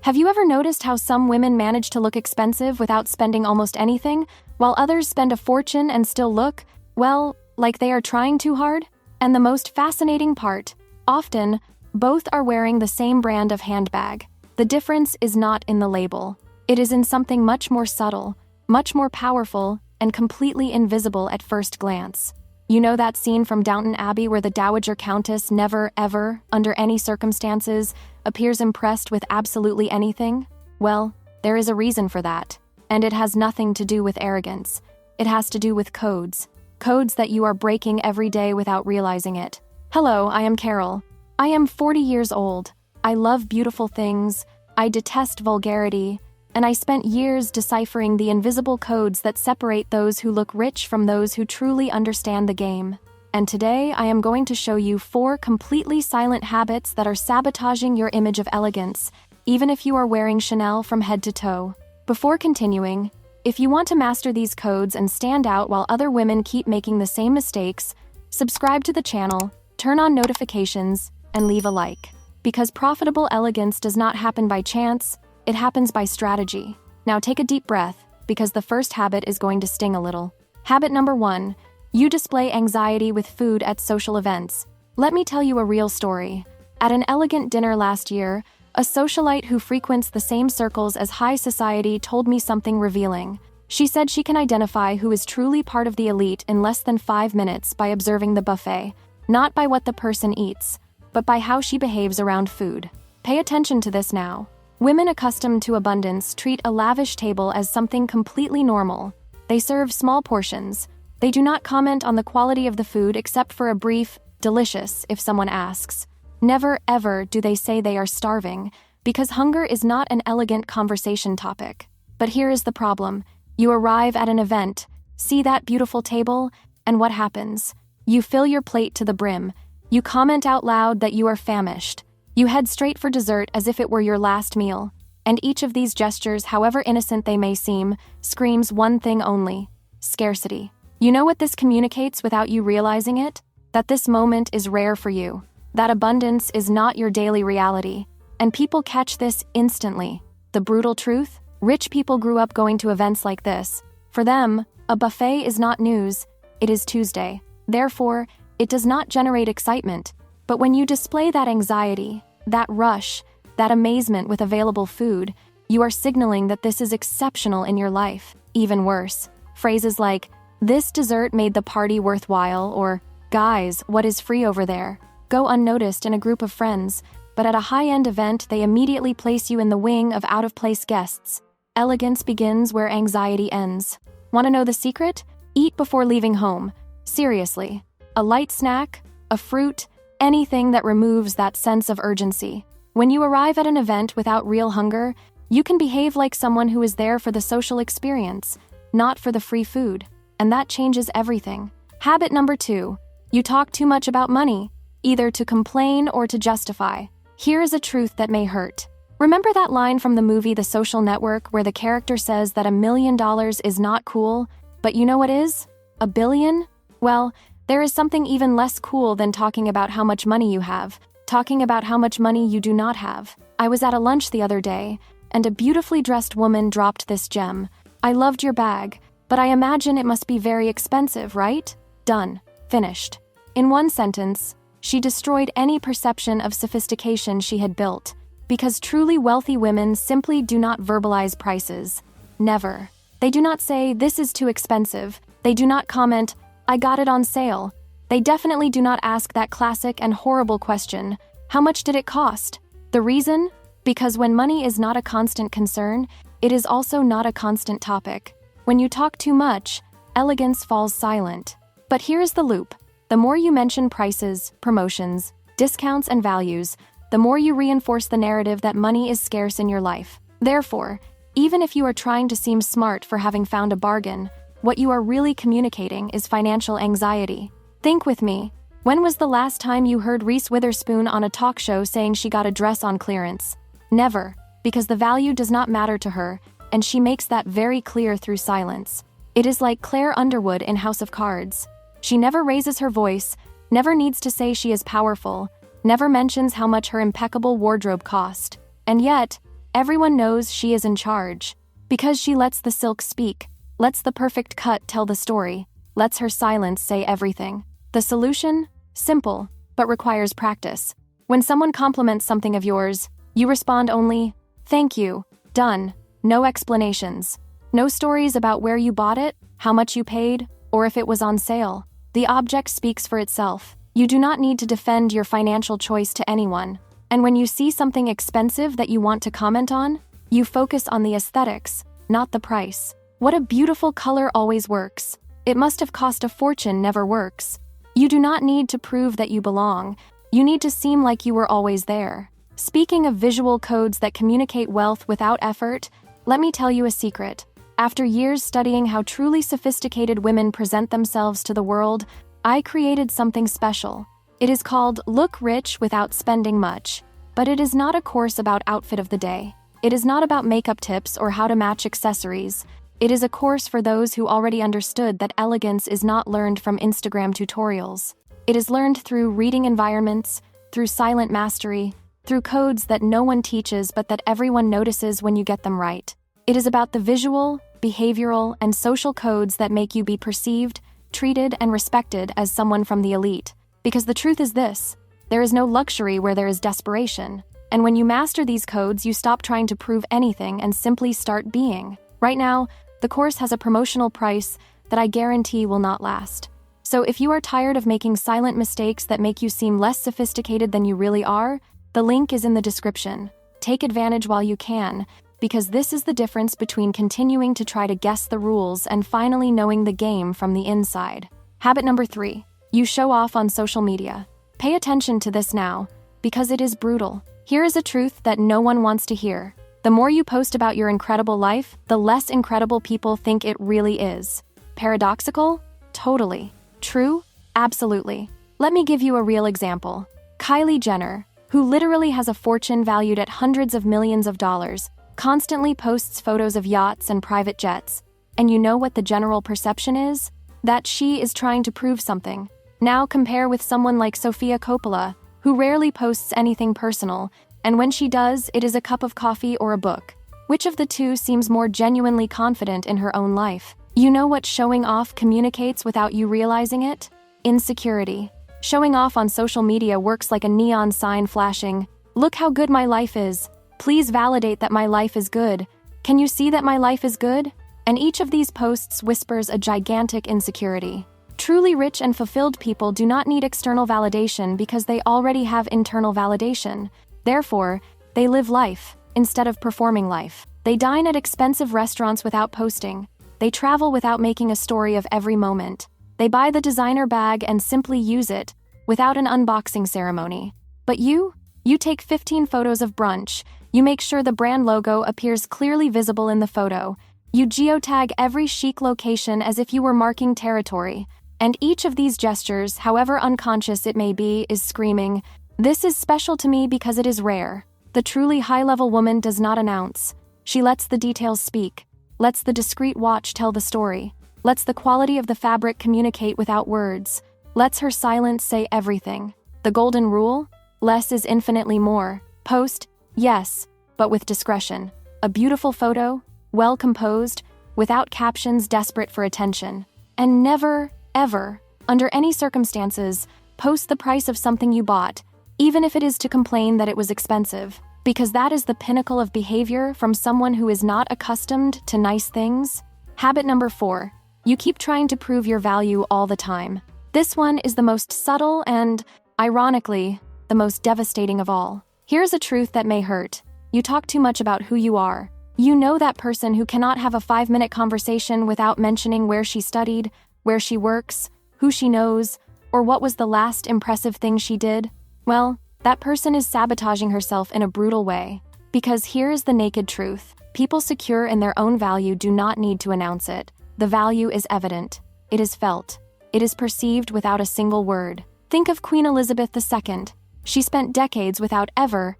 Have you ever noticed how some women manage to look expensive without spending almost anything, while others spend a fortune and still look, well, like they are trying too hard? And the most fascinating part, often, both are wearing the same brand of handbag. The difference is not in the label. It is in something much more subtle, much more powerful, and completely invisible at first glance. You know that scene from Downton Abbey where the Dowager Countess never, ever, under any circumstances, appears impressed with absolutely anything? Well, there is a reason for that. And it has nothing to do with arrogance. It has to do with codes. Codes that you are breaking every day without realizing it. Hello, I am Carol. I am 40 years old. I love beautiful things. I detest vulgarity. And I spent years deciphering the invisible codes that separate those who look rich from those who truly understand the game. And today, I am going to show you 4 completely silent habits that are sabotaging your image of elegance, even if you are wearing Chanel from head to toe. Before continuing, if you want to master these codes and stand out while other women keep making the same mistakes, subscribe to the channel, turn on notifications, and leave a like. Because profitable elegance does not happen by chance, it happens by strategy. Now take a deep breath, because the first habit is going to sting a little. Habit number 1, you display anxiety with food at social events. Let me tell you a real story. At an elegant dinner last year, a socialite who frequents the same circles as high society told me something revealing. She said she can identify who is truly part of the elite in less than 5 minutes by observing the buffet, not by what the person eats, but by how she behaves around food. Pay attention to this now. Women accustomed to abundance treat a lavish table as something completely normal. They serve small portions. They do not comment on the quality of the food except for a brief, delicious, if someone asks. Never, ever do they say they are starving, because hunger is not an elegant conversation topic. But here is the problem. You arrive at an event, see that beautiful table, and what happens? You fill your plate to the brim. You comment out loud that you are famished. You head straight for dessert as if it were your last meal. And each of these gestures, however innocent they may seem, screams one thing only: scarcity. You know what this communicates without you realizing it? That this moment is rare for you. That abundance is not your daily reality. And people catch this instantly. The brutal truth? Rich people grew up going to events like this. For them, a buffet is not news, it is Tuesday. Therefore, it does not generate excitement. But when you display that anxiety, that rush, that amazement with available food, you are signaling that this is exceptional in your life. Even worse, phrases like, "This dessert made the party worthwhile," or "Guys, what is free over there?" go unnoticed in a group of friends, but at a high-end event they immediately place you in the wing of out-of-place guests. Elegance begins where anxiety ends. Want to know the secret? Eat before leaving home. Seriously. A light snack, a fruit, anything that removes that sense of urgency. When you arrive at an event without real hunger, you can behave like someone who is there for the social experience, not for the free food. And that changes everything. Habit number 2, you talk too much about money, either to complain or to justify. Here is a truth that may hurt. Remember that line from the movie The Social Network where the character says that $1 million is not cool, but you know what is? $1 billion? Well, there is something even less cool than talking about how much money you have, talking about how much money you do not have. I was at a lunch the other day, and a beautifully dressed woman dropped this gem. "I loved your bag, but I imagine it must be very expensive, right?" Done. Finished. In one sentence, she destroyed any perception of sophistication she had built, because truly wealthy women simply do not verbalize prices. Never. They do not say, "This is too expensive." They do not comment, "I got it on sale." They definitely do not ask that classic and horrible question, "How much did it cost?" The reason? Because when money is not a constant concern, it is also not a constant topic. When you talk too much, elegance falls silent. But here's the loop. The more you mention prices, promotions, discounts, and values, the more you reinforce the narrative that money is scarce in your life. Therefore, even if you are trying to seem smart for having found a bargain, what you are really communicating is financial anxiety. Think with me. When was the last time you heard Reese Witherspoon on a talk show saying she got a dress on clearance? Never, because the value does not matter to her, and she makes that very clear through silence. It is like Claire Underwood in House of Cards. She never raises her voice, never needs to say she is powerful, never mentions how much her impeccable wardrobe cost. And yet, Everyone knows she is in charge. Because she lets the silk speak, lets the perfect cut tell the story, lets her silence say everything. The solution? Simple, but requires practice. When someone compliments something of yours, you respond only, "Thank you, done." No explanations. No stories about where you bought it, how much you paid, or if it was on sale. The object speaks for itself. You do not need to defend your financial choice to anyone. And when you see something expensive that you want to comment on, you focus on the aesthetics, not the price. What a beautiful color always works. It must have cost a fortune never works. You do not need to prove that you belong. You need to seem like you were always there. Speaking of visual codes that communicate wealth without effort, let me tell you a secret. After years studying how truly sophisticated women present themselves to the world, I created something special. It is called Look Rich Without Spending Much. But it is not a course about outfit of the day. It is not about makeup tips or how to match accessories. It is a course for those who already understood that elegance is not learned from Instagram tutorials. It is learned through reading environments, through silent mastery, through codes that no one teaches but that everyone notices when you get them right. It is about the visual, behavioral, and social codes that make you be perceived, treated, and respected as someone from the elite. Because the truth is this: there is no luxury where there is desperation. And when you master these codes, you stop trying to prove anything and simply start being. Right now, the course has a promotional price that I guarantee will not last. So if you are tired of making silent mistakes that make you seem less sophisticated than you really are, the link is in the description. Take advantage while you can, because this is the difference between continuing to try to guess the rules and finally knowing the game from the inside. Habit number 3. You show off on social media. Pay attention to this now, because it is brutal. Here is a truth that no one wants to hear. The more you post about your incredible life, the less incredible people think it really is. Paradoxical? Totally. True? Absolutely. Let me give you a real example. Kylie Jenner, who literally has a fortune valued at hundreds of millions of dollars, constantly posts photos of yachts and private jets. And you know what the general perception is? That she is trying to prove something. Now compare with someone like Sofia Coppola, who rarely posts anything personal, and when she does, it is a cup of coffee or a book. Which of the two seems more genuinely confident in her own life? You know what showing off communicates without you realizing it? Insecurity. Showing off on social media works like a neon sign flashing, "Look how good my life is. Please validate that my life is good. Can you see that my life is good?" And each of these posts whispers a gigantic insecurity. Truly rich and fulfilled people do not need external validation because they already have internal validation. Therefore, they live life instead of performing life. They dine at expensive restaurants without posting. They travel without making a story of every moment. They buy the designer bag and simply use it without an unboxing ceremony. But you take 15 photos of brunch. You make sure the brand logo appears clearly visible in the photo. You geotag every chic location as if you were marking territory. And each of these gestures, however unconscious it may be, is screaming, "This is special to me because it is rare." The truly high-level woman does not announce. She lets the details speak, lets the discreet watch tell the story, lets the quality of the fabric communicate without words, lets her silence say everything. The golden rule? Less is infinitely more. Post? Yes, but with discretion. A beautiful photo? Well composed, without captions desperate for attention. And never, ever, under any circumstances, post the price of something you bought, even if it is to complain that it was expensive, because that is the pinnacle of behavior from someone who is not accustomed to nice things. Habit number 4. You keep trying to prove your value all the time. This one is the most subtle and, ironically, the most devastating of all. Here's a truth that may hurt. You talk too much about who you are. You know that person who cannot have a 5-minute conversation without mentioning where she studied, where she works, who she knows, or what was the last impressive thing she did? Well, that person is sabotaging herself in a brutal way. Because here is the naked truth. People secure in their own value do not need to announce it. The value is evident. It is felt. It is perceived without a single word. Think of Queen Elizabeth II. She spent decades without ever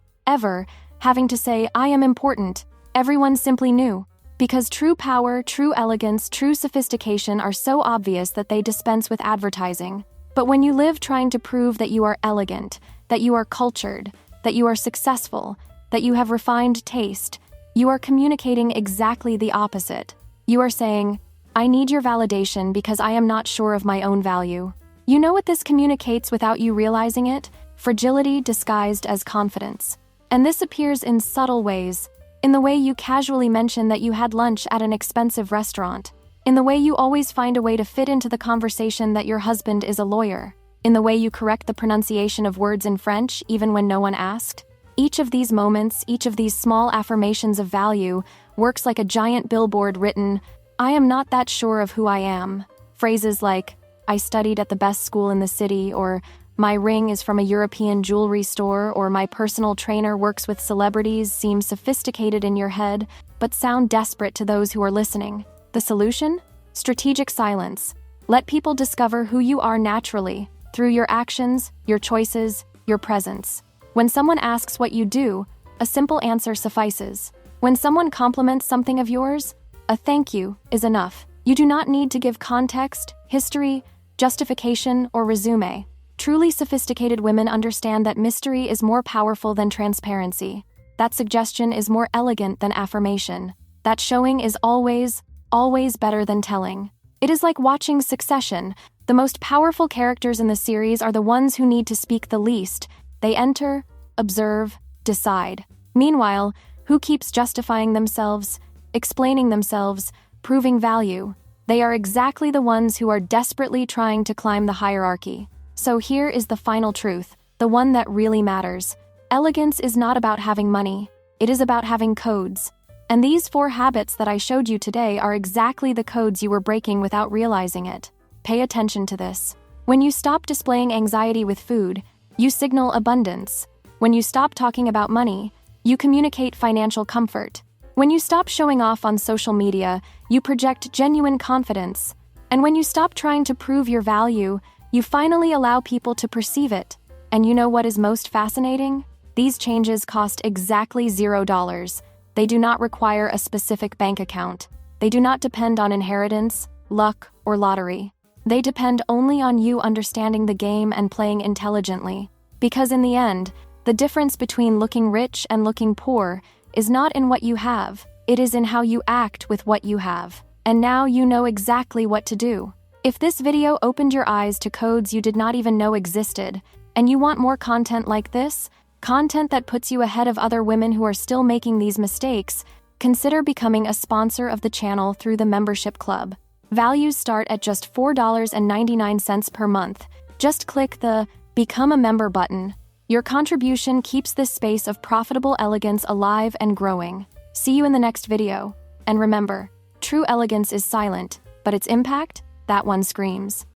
having to say, "I am important." Everyone simply knew. Because true power, true elegance, true sophistication are so obvious that they dispense with advertising. But when you live trying to prove that you are elegant, that you are cultured, that you are successful, that you have refined taste, you are communicating exactly the opposite. You are saying, I need your validation because I am not sure of my own value. You know what this communicates without you realizing it? Fragility disguised as confidence. And this appears in subtle ways, in the way you casually mention that you had lunch at an expensive restaurant, in the way you always find a way to fit into the conversation that your husband is a lawyer, in the way you correct the pronunciation of words in French even when no one asked. Each of these moments, each of these small affirmations of value, works like a giant billboard written, I am not that sure of who I am. Phrases like, I studied at the best school in the city, or my ring is from a European jewelry store, or my personal trainer works with celebrities seem sophisticated in your head, but sound desperate to those who are listening. The solution? Strategic silence. Let people discover who you are naturally, through your actions, your choices, your presence. When someone asks what you do, a simple answer suffices. When someone compliments something of yours, a thank you is enough. You do not need to give context, history, justification, or resume. Truly sophisticated women understand that mystery is more powerful than transparency. That suggestion is more elegant than affirmation. That showing is always better than telling. It is like watching Succession. The most powerful characters in the series are the ones who need to speak the least. They enter, observe, decide. Meanwhile, who keeps justifying themselves, explaining themselves, proving value? They are exactly the ones who are desperately trying to climb the hierarchy. So here is the final truth, the one that really matters. Elegance is not about having money. It is about having codes. And these 4 habits that I showed you today are exactly the codes you were breaking without realizing it. Pay attention to this. When you stop displaying anxiety with food, you signal abundance. When you stop talking about money, you communicate financial comfort. When you stop showing off on social media, you project genuine confidence. And when you stop trying to prove your value, you finally allow people to perceive it. And you know what is most fascinating? These changes cost exactly $0. They do not require a specific bank account. They do not depend on inheritance, luck, or lottery. They depend only on you understanding the game and playing intelligently. Because in the end, the difference between looking rich and looking poor is not in what you have, it is in how you act with what you have. And now you know exactly what to do. If this video opened your eyes to codes you did not even know existed, and you want more content like this, content that puts you ahead of other women who are still making these mistakes, consider becoming a sponsor of the channel through the membership club. Values start at just $4.99 per month. Just click the Become a Member button. Your contribution keeps this space of profitable elegance alive and growing. See you in the next video. And remember, true elegance is silent, but its impact, that one screams.